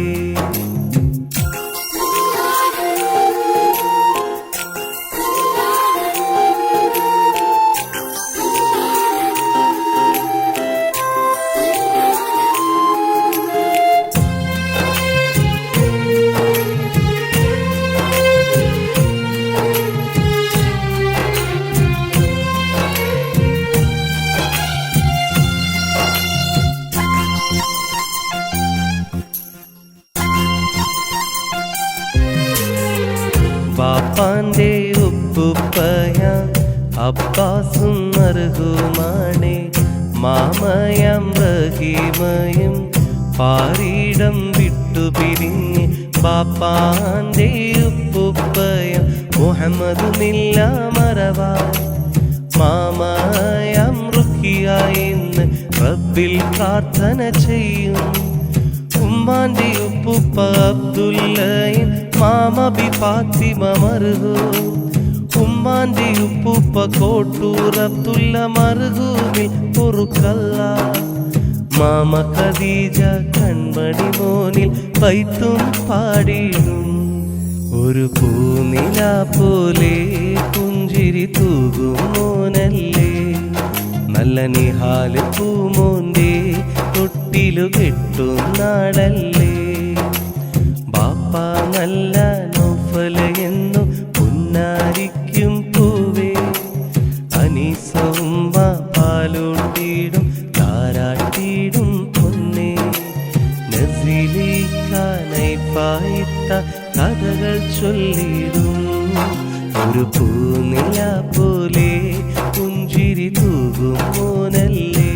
ബാപ്പാന്റെ ഉപ്പുപ്പയ അബ്ബാസും മർഹൂമാണേ മാമയം റഹീമയും പാരീടം വിട്ടു പിരിഞ്ഞ് ബാപ്പാന്റെ ഉപ്പുപ്പയ മുഹമ്മദുമില്ല മറവാൻ മാമയം റുഖിയായിന്ന് റബ്ബിൽ പ്രാർത്ഥന ചെയ്യും ഉമ്മാന്റെ ഉപ്പുപ്പ അബ്ദുല്ലയും മാമബി ഫാത്തിമ മർഹൂ ഉമ്മാന്റെ ഉപ്പുപ്പ കോട്ടൂർ അബ്ദുല്ല മർഹൂമിൽ പൊറുക്കല്ല മാമ ഖദീജ കൺമണി മോനിൽ പൈത്തും പാടിടും ഒരു പൂനില പോലെ പുഞ്ചിരി തൂകും മോനല്ലേ നല്ല നിഹാല് പൂമോന്റെ തൊട്ടിലു കെട്ടും നാടല്ലേ ബാപ്പ നല്ല നൗഫല എന്നു പുന്നാരിക്കും പൂവേ അനീസവുമ്മ പാലൂട്ടിടും താരാട്ടിടും പൊന്നേ നസിലിക്കാനായി പായിത്ത കഥകൾ ചൊല്ലിടും ഒരു പൂനില പോലെ പുഞ്ചിരി തൂകും മോനല്ലേ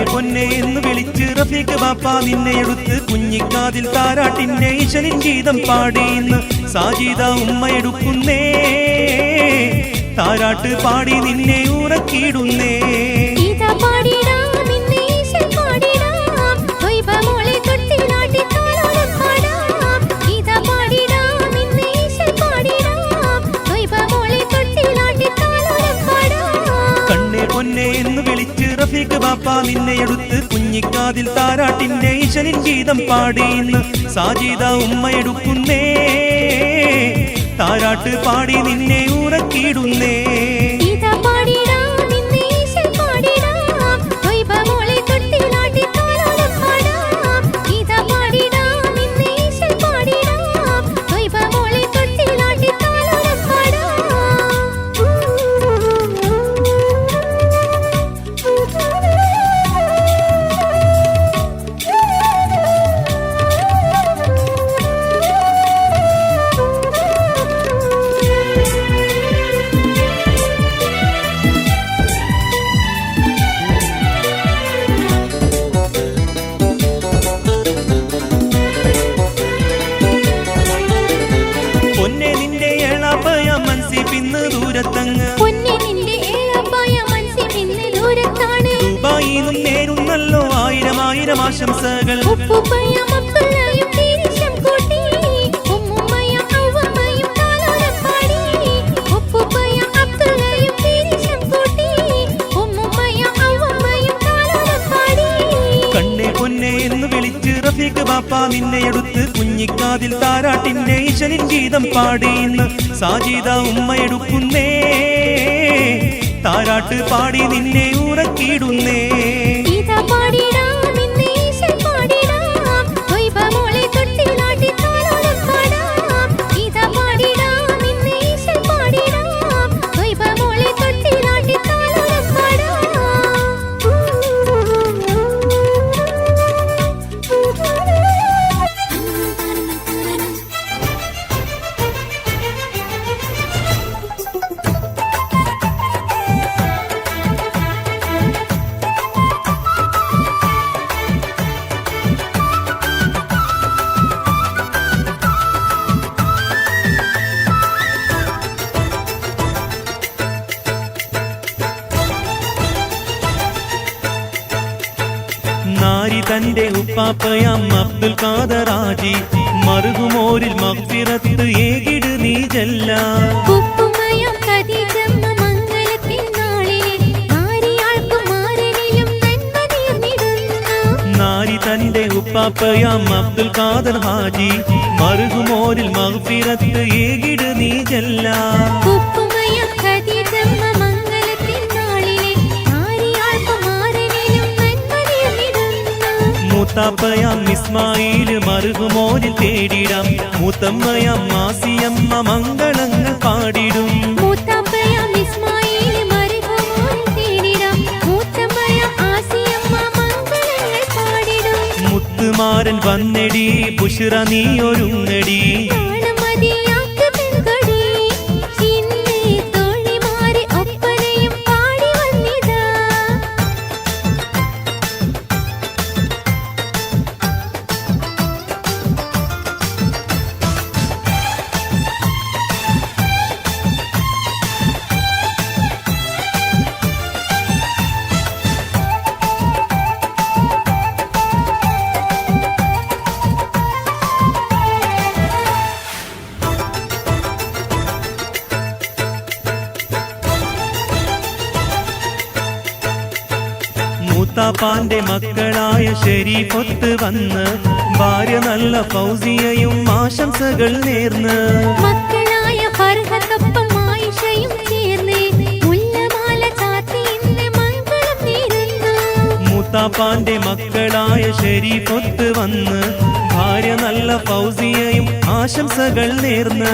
പൊന്നെ എന്ന് വിളിച്ച് റഫീഖ് ബാപ്പ നിന്നെ എടുത്ത് കുഞ്ഞിക്കാതിൽ താരാട്ടിന്റെ ഈശലിൻ ഗീതം പാടിന്ന് സാജിദ ഉമ്മയെടുക്കുന്നേ താരാട്ട് പാടി നിന്നെ ഉറക്കിയിടുന്നേ പൊന്നെ എന്ന് വിളിച്ച് റഫീഖ് ബാപ്പ നിന്നെ എടുത്ത് കുഞ്ഞിക്കാതിൽ താരാട്ടിന്റെ ഈശലിൻ ഗീതം പാടിന്ന് സാജിദ ഉമ്മയെടുക്കുന്നേ താരാട്ട് പാടി നിന്നെ ഉറക്കിയിടുന്നേ ദുബായിന്നും നേരുന്നല്ലോ ആയിരം ആയിരം ആശംസകൾ റഫീഖ് ബാപ്പ നിന്നെയെടുത്ത് കുഞ്ഞിക്കാതിൽ താരാട്ടിന്റെ ഈശനിൻ ഗീതം പാടിയിന്ന് സാജിദ ഉമ്മയെടുക്കുന്നേ താരാട്ട് പാടി നിന്നെ ഉറക്കിയിടുന്നേ നാരി തന്റെ ഉപ്പാപ്പയാം അബ്ദുൽ ഖാദർ ഹാജി മർഹുമോരിൽ മഗ്ഫിറത്ത് ഏകിട് നീ ജല്ല നാരി തന്റെ ഉപ്പാപ്പയാം അബ്ദുൽ ഖാദർ ഹാജി മർഹുമോരിൽ മഗ്ഫിറത്ത് ഏകിട് നീ ജല്ല മൂത്താപ്പയാം ഇസ്മായിൽ മർഹുമോരിൽ തേടിടാം മൂത്തമ്മയാം മാസിയമ്മ മംഗളങ്ങൾ പാടിടും മുത്തുമാരൻ വന്നെടി ബുഷ്റ നീ ഒരുങ്ങടി മൂത്താപ്പാന്റെ മക്കളായ ശരീഫൊത്ത് വന്ന് ഭാര്യ നല്ല ഫൗസിയയും ആശംസകൾ നേർന്ന് മൂത്താപ്പാന്റെ മക്കളായ ശരീഫൊത്ത് വന്ന് ഭാര്യ നല്ല ഫൗസിയയും ആശംസകൾ നേർന്ന്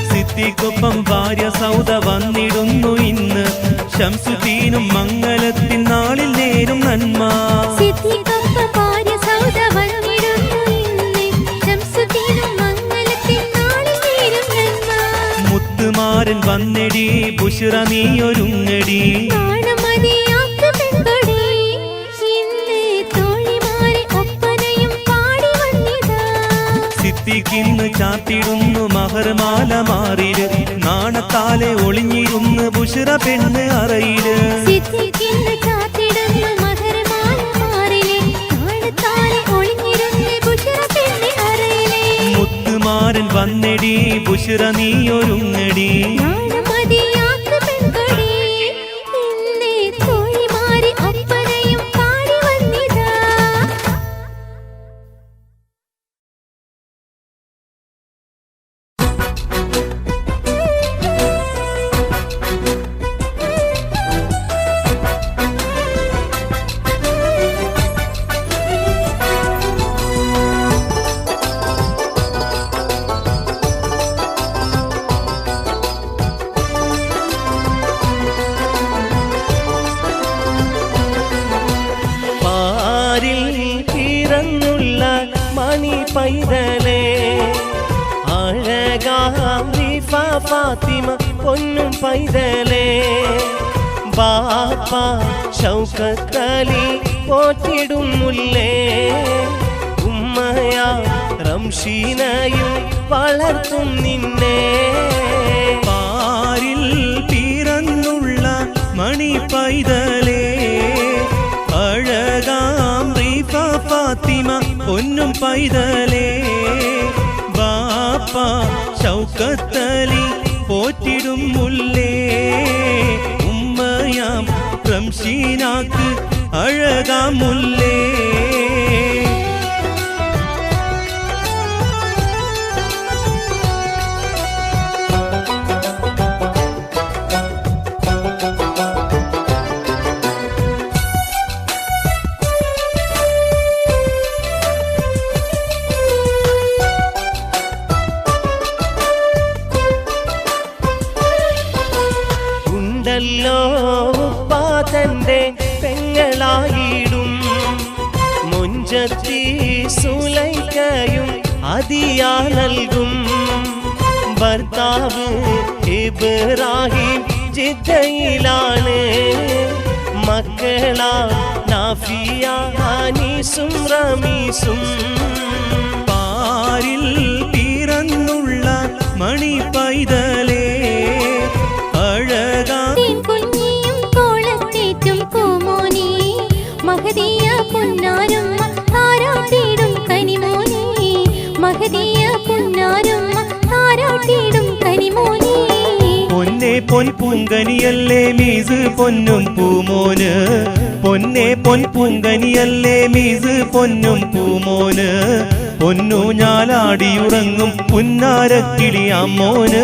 സിദ്ദീഖൊപ്പം ഭാര്യ സൗദ വന്നിടുന്നു ഇന്ന് ശംസുദ്ദീനും മംഗലത്തിൻ നാളിൽ നേരും നന്മ മുത്തുമാരൻ വന്നെടി ബുഷ്റ നീ ഒരുങ്ങടി സിദ്ദീഖിന്ന് ചാത്തിടുന്നു മഹർമാല മാറില് നാണത്താലെ ഒളിഞ്ഞിരുന്ന് ബുഷ്റ പെണ്ണ് അറയില് മുത്തുമാരൻ വന്നെടി ബുഷ്റ നീ ഒരുങ്ങടി പൈതലേ അഴകാം റിഫ ഫാത്തിമ പൊന്നും പൈതലേ ബാപ്പ ഷൗക്കത്തലി പോറ്റിടുന്നുള്ളേ ഉമ്മയാ റംഷീനയും വളർത്തും നിന്നെ പാരിൽ പിറന്നുള്ള മണി പൈതലേ അഴകാം റിഫ ഫാത്തിമ പൊന്നും പൈതലേ ബാപ്പ ഷൗക്കത്തലി പോറ്റിടും മുല്ലേ റംഷീനാക്ക് അഴകാം മുല്ലേ. ഉണ്ടല്ലോ ഉപ്പാതന്റെ പെങ്ങളായിടും മുഞ്ചത്തി സുലൈക്കയും അതിയാ നൽകും. ഭർത്താവ് ഇബ്രാഹിം ജിദ്ദയിലാണ്. മക്കളാ നാഫിയ അനീസും റമീസും. പാരിൽ പിറന്നുള്ള മണി പൈതലേ അഴകാ കുഞ്ഞിയും കോളത്തേറ്റും പൂമോനെ മഹദിയ പുന്നാരുമ്മ താരാട്ടിടും കനിമോനെ. മഹദിയ പുന്നാരുമ്മ താരാട്ടിടും കനിമോനെ. പൊന്നെ പൊൻ പൂങ്കനിയല്ലേ മീസ് പൊന്നും പൂമോന്. പൊന്നെ പൊൻ പൂങ്കനിയല്ലേ മീസ് പൊന്നും പൂമോന്. പൊന്നു ഞാലാടിയുറങ്ങും പുന്നാരക്കിളിയാമോന്.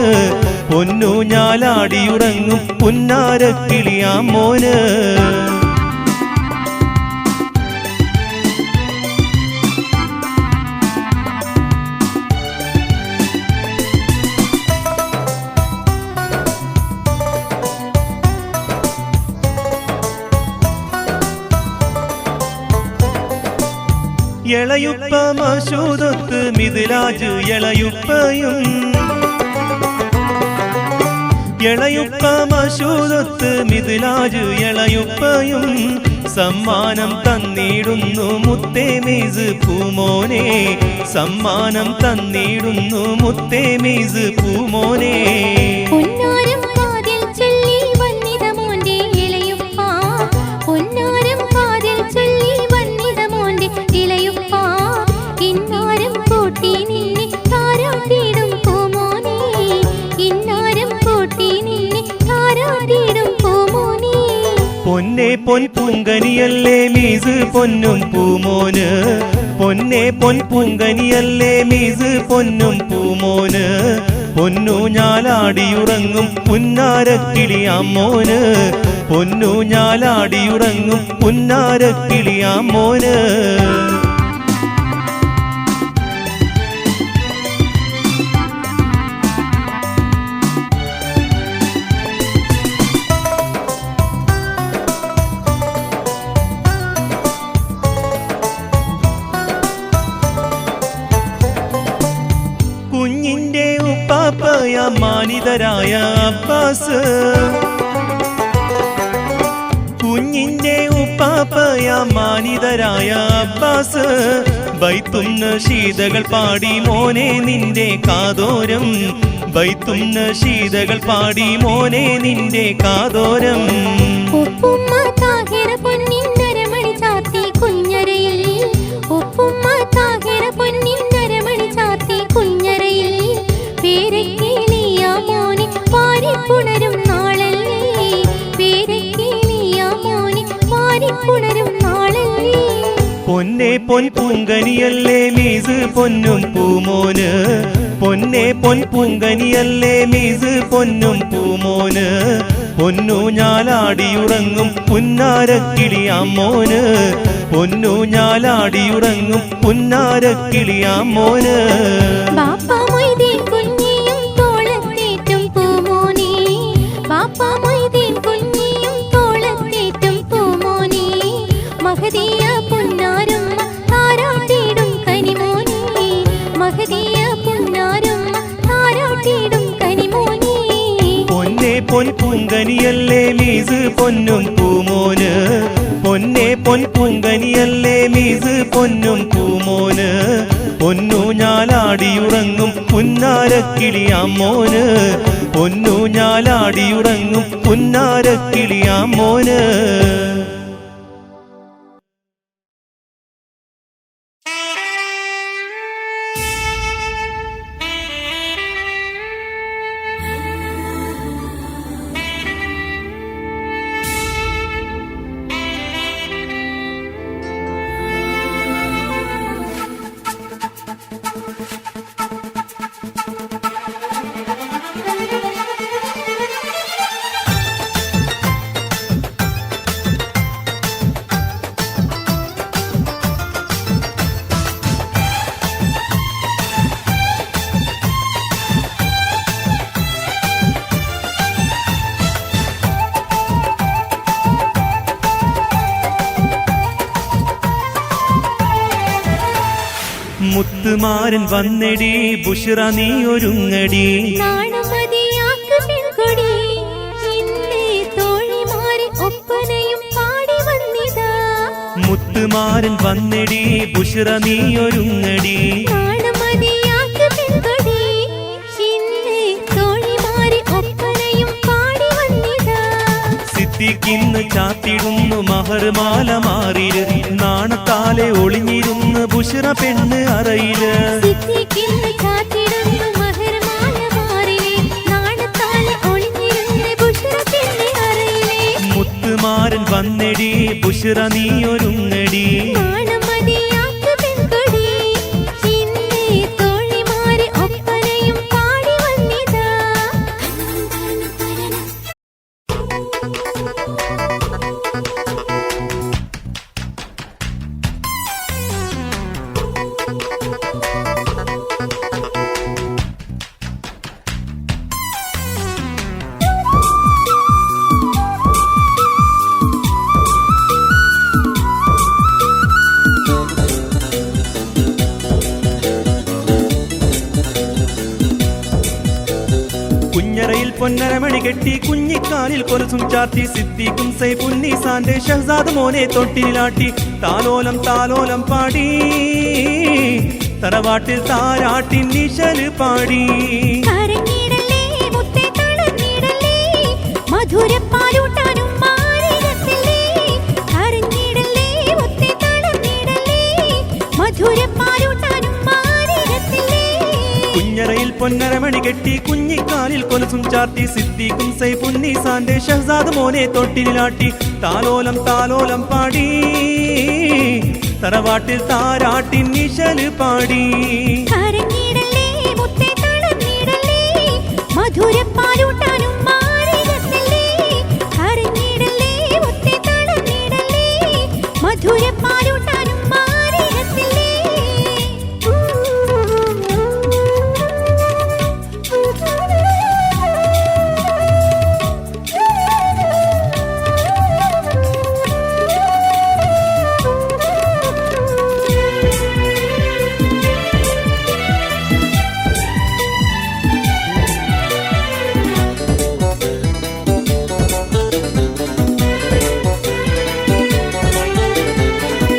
പൊന്നു ഞാലാടിയുറങ്ങും പുന്നാരക്കിളിയാമോന്. എളയുപ്പ മശൂദത്ത് മിദ്ലാജ് എളയുപ്പയും. എളയുപ്പ മശൂദത്ത് മിദ്ലാജ് എളയുപ്പയും. സമ്മാനം തന്നിടുന്നു മുത്തേ മീസ് പൂമോനെ. സമ്മാനം തന്നിടുന്നു മുത്തേ മീസ് പൂമോനെ. പൊന്നാരം കാതിൽ ചൊല്ലി വന്നിത മോന്റെ ഇളയുപ്പ. പൊന്നാരം കാതിൽ ചൊല്ലി വന്നിത മോന്റെ ഇളയുപ്പ. ഇന്നാരം കൂട്ടി നിന്നെ താരാട്ടിടും പൂമോനെ. ഇന്നാരം കൂട്ടി നിന്നെ താരാട്ടിടും പൂമോനെ. പൊന്നെ പൊൻ പൂങ്കനിയല്ലേ മീസ് പൊന്നും പൂമോന്. പൊന്നെ പൊൻ പൂങ്കനിയല്ലേ മീസ് പൊന്നും പൂമോന്. പൊന്നു ഞാലാടിയുറങ്ങും പുന്നാരക്കിളിയാമോന്. പൊന്നു ഞാലാടിയുറങ്ങും പുന്നാരക്കിളിയാമോന്. കുഞ്ഞിന്റെ ഉപ്പാപ്പയ മാനിതരായ അബ്ബാസ്. കുഞ്ഞിന്റെ ഉപ്പാപ്പയ മാനിതരായ അബ്ബാസ്. ബൈത്തുന്ന ശീതകൾ പാടി മോനെ നിന്റെ കാതോരം. ബൈത്തുന്ന ശീതകൾ പാടി മോനെ നിന്റെ കാതോരം. ഉപ്പുമ്മ താഹിറ പൊന്നിന്നരമണി ചാർത്തി കുഞ്ഞരയിൽ. ഉപ്പുമ്മ താഹിറ പൊന്നിന്നരമണി ചാർത്തി കുഞ്ഞരയിൽ. പേരക്കേളിയാ മോനെ പാരിപ്പുണരും നാളല്ലേ. പേരക്കേളിയാ മോനെ പാരിപ്പുണരും നാളല്ലേ. പൊന്നെ പൊൻ പൂങ്കനിയല്ലേ മീസ് പൊന്നും പൂമോന്. പൊന്നെ പൊൻ പൂങ്കനിയല്ലേ മീസ് പൊന്നും പൂമോന്. പൊന്നു ഞാലാടിയുറങ്ങും പുന്നാരക്കിളിയാമോന്. പൊന്നു ഞാലാടിയുറങ്ങും പുന്നാരക്കിളിയാമോന്. ബാപ്പ മൊയ്തീൻ കുഞ്ഞിയും തോളത്തേറ്റും പൂമോനെ. ബാപ്പ മൊയ്തീൻ കുഞ്ഞിയും തോളത്തേറ്റും പൂമോനെ. മഹദിയ പുന്നാരുമ്മ താരാട്ടിടും കനിമോനെ. മഹദിയ പുന്നാരുമ്മ താരാട്ടിടും കനിമോനെ. പൊന്നെ പൊൻ പൂങ്കനിയല്ലേ മീസ് പൊന്നും പൂമോന്. പൊന്നെ പൊൻ പൂങ്കനിയല്ലേ മീസ് പൊന്നും പൂമോന്. പൊന്നു ഞാലാടിയുറങ്ങും പുന്നാരക്കിളിയാമോന്. പൊന്നു ഞാലാടിയുറങ്ങും പുന്നാരക്കിളിയാമോന്. മുത്തുമാരൻ വന്നെടി ബുഷ്റ നീ ഒരുങ്ങടി നാണമതിയാക്ക് പെൺകൊടി ഇന്നേ തോഴിമാരെ ഒപ്പനയും പാടി വന്നിതാ മുത്തുമാരൻ വന്നെടി ബുഷ്റ നീ ഒരുങ്ങടി നാണമതിയാക്ക് പെൺകൊടി ഇന്നേ തോഴിമാരെ ഒപ്പനയും പാടി വന്നിതാ സിദ്ദീഖിന്ന് ചാത്തിടുന്നു മഹർമാല മാറില് നാണത്താലെ ഒളിഞ്ഞിരുന്ന് ബുഷ്റ പെണ്ണ് അറയില് സിദ്ദീഖിന്ന് ചാത്തിടുന്നു മഹർമാല മാറിലെ നാണത്താലെ ഒളിഞ്ഞിരുന്ന് ബുഷ്റ പെണ്ണ് അറയിലെ മുത്തുമാരൻ വന്നെടി ബുഷ്റ നീ ഒരുങ്ങടി നാണമതിയാക്ക് പെൺകൊടി ഇന്നേ തോഴിമാരെ ഒപ്പനയും പാടി വന്നിതാ കുഞ്ഞറയിൽ പൊന്നരമണി കെട്ടി കുഞ്ഞിക്കാലിൽ കൊലുസും ചാർത്തി സിദ്ദീഖും സൈഫുന്നീസാന്റെ ഷഹ്സാദ് മോനെ തൊട്ടിലാട്ടി താലോലം താലോലം പാടി തറവാട്ടിൽ താരാട്ടിൻ നിശല് പാടി കരഞ്ഞിടലേ മുത്തേ തളർന്നിടലേ മധുരപ്പാലൂട്ടാനും മാറിടത്തില്ലേ കരഞ്ഞിടലേ മുത്തേ തളർന്നിടലേ മധുരപ്പാലൂട്ടാനും മാറിടത്തില്ലേ കുഞ്ഞറയിൽ പൊന്നരമണി കെട്ടി കുഞ്ഞിക്കാലിൽ കൊലുസും ചാർത്തി സിദ്ദീഖും സൈഫുന്നീസാന്റെ ഷഹ്സാദ് മോനെ തൊട്ടിലാട്ടി താലോലം താലോലം പാടി തറവാട്ടിൽ താരാട്ടിൻ നിശല് പാടി കരഞ്ഞിടലേ മുത്തേ തളർന്നിടലേ മധുരപ്പാലൂട്ടാനും മാറിടത്തില്ലേ കരഞ്ഞിടലേ മുത്തേ തളർന്നിടലേ മധുരപ്പാലൂട്ടാനും മാറിടത്തില്ലേ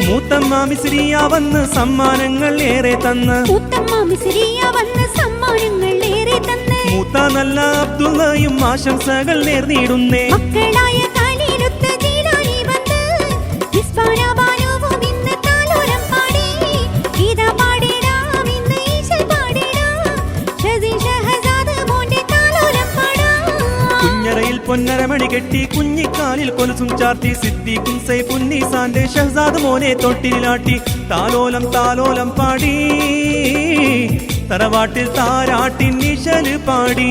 മൂത്തമ്മ മിസ്രിയ വന്ന് സമ്മാനങ്ങൾ ഏറെ തന്ന് മുത്തമ്മ മിസ്രിയ വന്ന് സമ്മാനങ്ങൾ ഏറെ തന്ന് മൂത്ത നല്ല അബ്ദുള്ളയും ആശംസകൾ നേർന്നിടുന്നേ മക്കളായ കാലിലൊത്ത് ജീലാനി വന്ന് നിസ്പാരാബാനുവും ഇന്ന് താലോലം പാടി ഇതാ പാടിടാം ഇന്ന് ഈശൽ പാടിടാം ഷസി ഷഹസാദ് മോന്റെ താലോലം പാടാം കുഞ്ഞറയിൽ പൊന്നരമണി കെട്ടി കുഞ്ഞിക്കാലിൽ കൊലുസും ചാർത്തി സിദ്ദീഖും സൈഫുന്നീസാന്റെ ഷഹ്സാദ് മോനെ തൊട്ടിലാട്ടി താലോലം താലോലം പാടി തറവാട്ടിൽ താരാട്ടിൻ നിശല് പാടി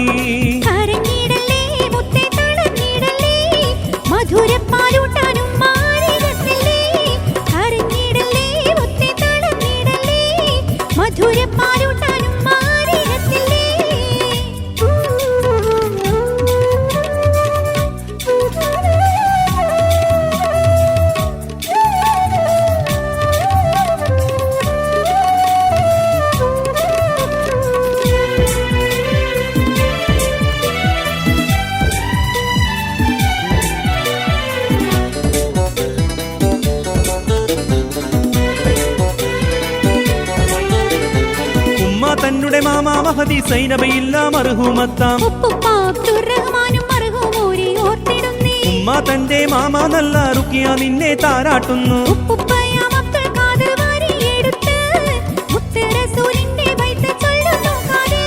കരഞ്ഞിടലേ മുത്തേ തളർന്നിടലേ മധുരപ്പാലൂട്ടാനും മാറിടത്തില്ലേ കരഞ്ഞിടലേ മുത്തേ തളർന്നിടലേ മധുരപ്പാലൂട്ടാനും മാറിടത്തില്ലേ തന്നുടെ മാമാ മഹദി സൈനബയില്ല മർഹൂമത്താം ഉപ്പുപ്പ അബ്ദുറഹ്മാനും മർഹൂമൂരി ഓർത്തിടുന്നേ ഉമ്മ തന്റെ മാമ നല്ല റുക്കിയ നിന്നെ താരാട്ടുന്നു ഉപ്പുപ്പയാം അബ്ദുൽ ഖാദിർ വാരിയെടുത്ത് മുത്ത് റസൂലിന്റെ ബൈത്ത് ചൊല്ലുന്നു കാതേ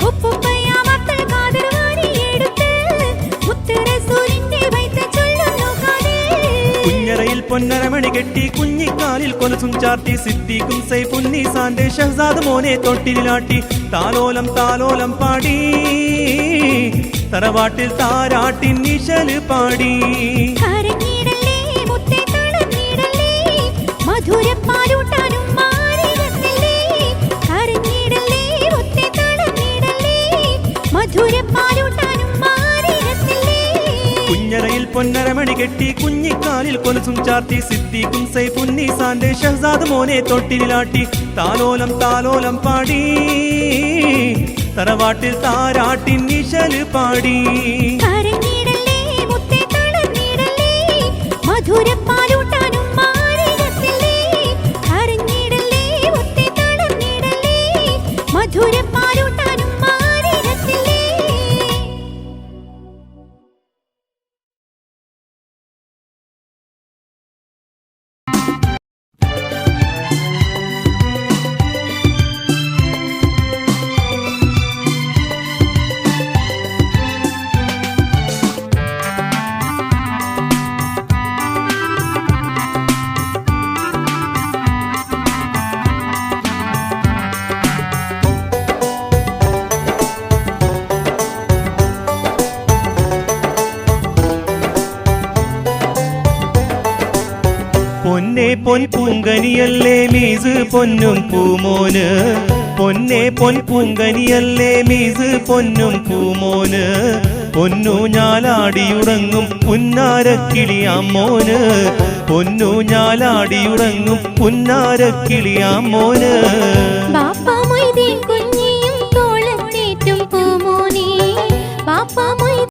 ഉപ്പുപ്പയാം അബ്ദുൽ ഖാദിർ വാരിയെടുത്ത് മുത്ത് റസൂലിന്റെ ബൈത്ത് ചൊല്ലുന്നു കാതേ കുഞ്ഞറയിൽ പൊന്നരമണി കെട്ടി കുഞ്ഞിക്കാലിൽ കൊലുസും ചാർത്തി സിദ്ദീഖും സൈഫുന്നീസാന്റെ ഷഹ്സാദ് മോനെ തൊട്ടിലാട്ടി താലോലം താലോലം പാടി തറവാട്ടിൽ താരാട്ടിൻ നിശല് പാടി കരഞ്ഞിടലേ മുത്തേ തളർന്നിടലേ മധുരപ്പാലൂട്ടാനും മാറിടത്തില്ലേ കരഞ്ഞിടലേ മുത്തേ തളർന്നിടലേ മധുരപ്പാലൂട്ടാനും മാറിടത്തില്ലേ കുഞ്ഞറയിൽ പൊന്നരമണി കെട്ടി കുഞ്ഞിക്കാലിൽ കൊലുസും ചാർത്തി സിദ്ദീഖും സൈഫുന്നീസാന്റെ ഷഹ്സാദ് മോനെ തൊട്ടിലാട്ടി താലോലം താലോലം പാടി തറവാട്ടിൽ താരാട്ടിൻ നിശല് പാടി കരഞ്ഞിടല്ലേ മുത്തേ തളർന്നിടല്ലേ മധുരപ്പാലൂട്ടാനും മാറിടത്തില്ലേ കരഞ്ഞിടല്ലേ മുത്തേ തളർന്നിടല്ലേ മധുരപ്പാലൂട്ടാനും മാറിടത്തില്ലേ പൊന്നെ പൊൻ പൂങ്കനിയല്ലേ മീസ് പൊന്നും പൂമോന് പൊന്നെ പൊൻ പൂങ്കനിയല്ലേ മീസ് പൊന്നും പൂമോന് പൊന്നു ഞാലാടിയുറങ്ങും പുന്നാരക്കിളിയാമോന് പൊന്നു ഞാലാടിയുറങ്ങും പുന്നാരക്കിളിയാമോന് ബാപ്പാ